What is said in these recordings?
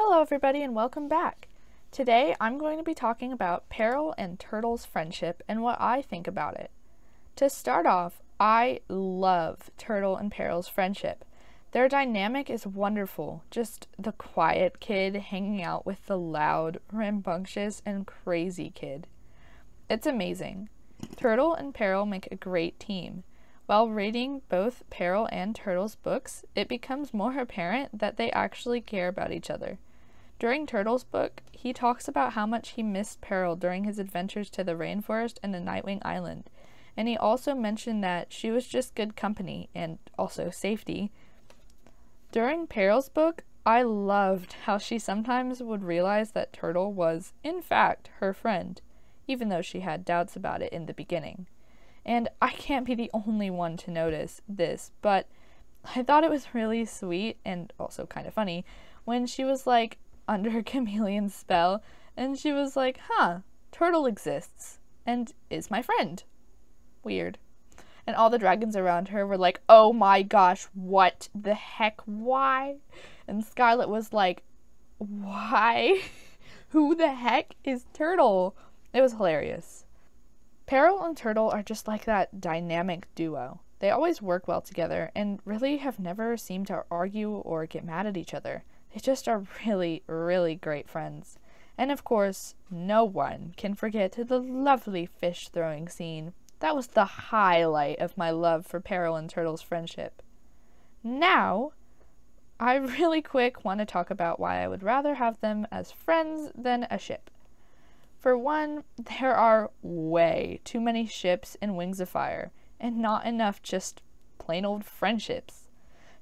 Hello everybody and welcome back. Today I'm going to be talking about Peril and Turtle's friendship and what I think about it. To start off, I love Turtle and Peril's friendship. Their dynamic is wonderful, just the quiet kid hanging out with the loud, rambunctious, and crazy kid. It's amazing. Turtle and Peril make a great team. While reading both Peril and Turtle's books, it becomes more apparent that they actually care about each other. During Turtle's book, he talks about how much he missed Peril during his adventures to the rainforest and to Nightwing Island, and he also mentioned that she was just good company and also safety. During Peril's book, I loved how she sometimes would realize that Turtle was, in fact, her friend, even though she had doubts about it in the beginning. And I can't be the only one to notice this, but I thought it was really sweet and also kind of funny when she was like under Chameleon's spell and she was like, Turtle exists and is my friend. Weird. And all the dragons around her were like, oh my gosh, what the heck, why? And Scarlet was like, why? Who the heck is Turtle? It was hilarious. Peril and Turtle are just like that dynamic duo. They always work well together and really have never seemed to argue or get mad at each other. They just are really, really great friends. And of course, no one can forget the lovely fish throwing scene. That was the highlight of my love for Peril and Turtle's friendship. Now, I really quick want to talk about why I would rather have them as friends than a ship. For one, there are way too many ships in Wings of Fire, and not enough just plain old friendships.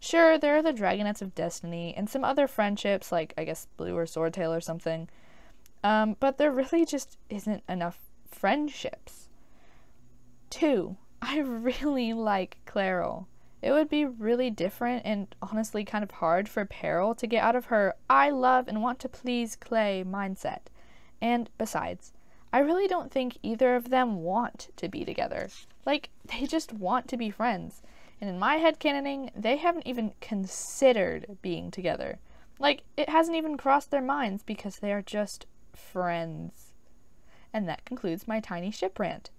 Sure, there are the Dragonets of Destiny, and some other friendships, like, I guess, Blue or Swordtail or something, but there really just isn't enough friendships. 2, I really like Clairol. It would be really different and honestly kind of hard for Peril to get out of her I love and want to please Clay mindset. And besides, I really don't think either of them want to be together. Like, they just want to be friends. And in my headcanoning, they haven't even considered being together. Like, it hasn't even crossed their minds because they are just friends. And that concludes my tiny ship rant.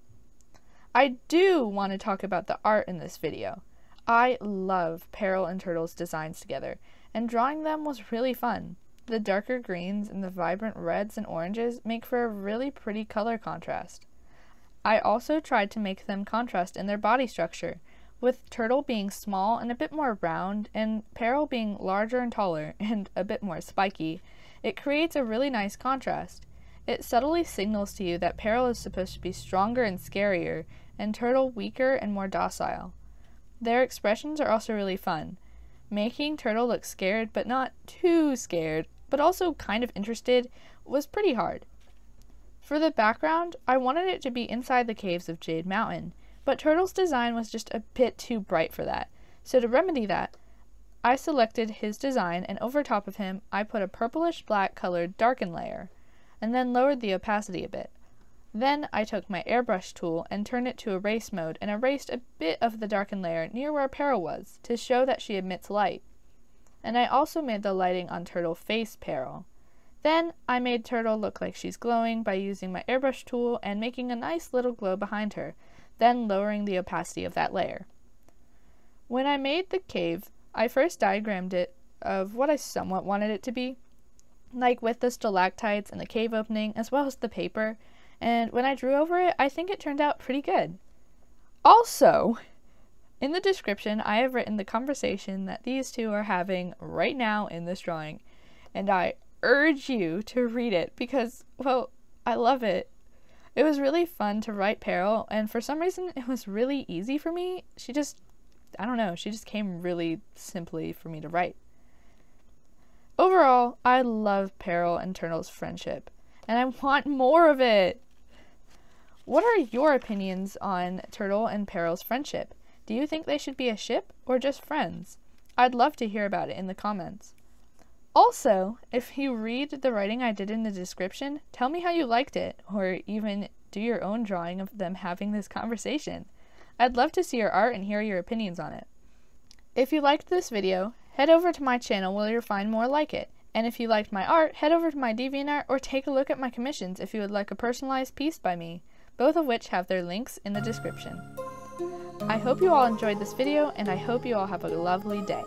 I do want to talk about the art in this video. I love Peril and Turtle's designs together, and drawing them was really fun. The darker greens and the vibrant reds and oranges make for a really pretty color contrast. I also tried to make them contrast in their body structure, with Turtle being small and a bit more round, and Peril being larger and taller and a bit more spiky. It creates a really nice contrast. It subtly signals to you that Peril is supposed to be stronger and scarier, and Turtle weaker and more docile. Their expressions are also really fun. Making Turtle look scared but not too scared, but also kind of interested, was pretty hard. For the background, I wanted it to be inside the caves of Jade Mountain, but Turtle's design was just a bit too bright for that. So to remedy that, I selected his design and over top of him, I put a purplish black colored darken layer, and then lowered the opacity a bit. Then I took my airbrush tool and turned it to erase mode and erased a bit of the darken layer near where Peril was to show that she emits light. And I also made the lighting on Turtle face Peril. Then I made Turtle look like she's glowing by using my airbrush tool and making a nice little glow behind her, then lowering the opacity of that layer. When I made the cave, I first diagrammed it of what I somewhat wanted it to be, like with the stalactites and the cave opening as well as the paper, and when I drew over it, I think it turned out pretty good. Also, in the description, I have written the conversation that these two are having right now in this drawing, and I urge you to read it because, well, I love it. It was really fun to write Peril, and for some reason, it was really easy for me. She just came really simply for me to write. Overall, I love Peril and Turtle's friendship, and I want more of it. What are your opinions on Turtle and Peril's friendship? Do you think they should be a ship or just friends? I'd love to hear about it in the comments. Also, if you read the writing I did in the description, tell me how you liked it, or even do your own drawing of them having this conversation. I'd love to see your art and hear your opinions on it. If you liked this video, head over to my channel where you'll find more like it, And if you liked my art, head over to my DeviantArt or take a look at my commissions if you would like a personalized piece by me, both of which have their links in the description. I hope you all enjoyed this video, and I hope you all have a lovely day.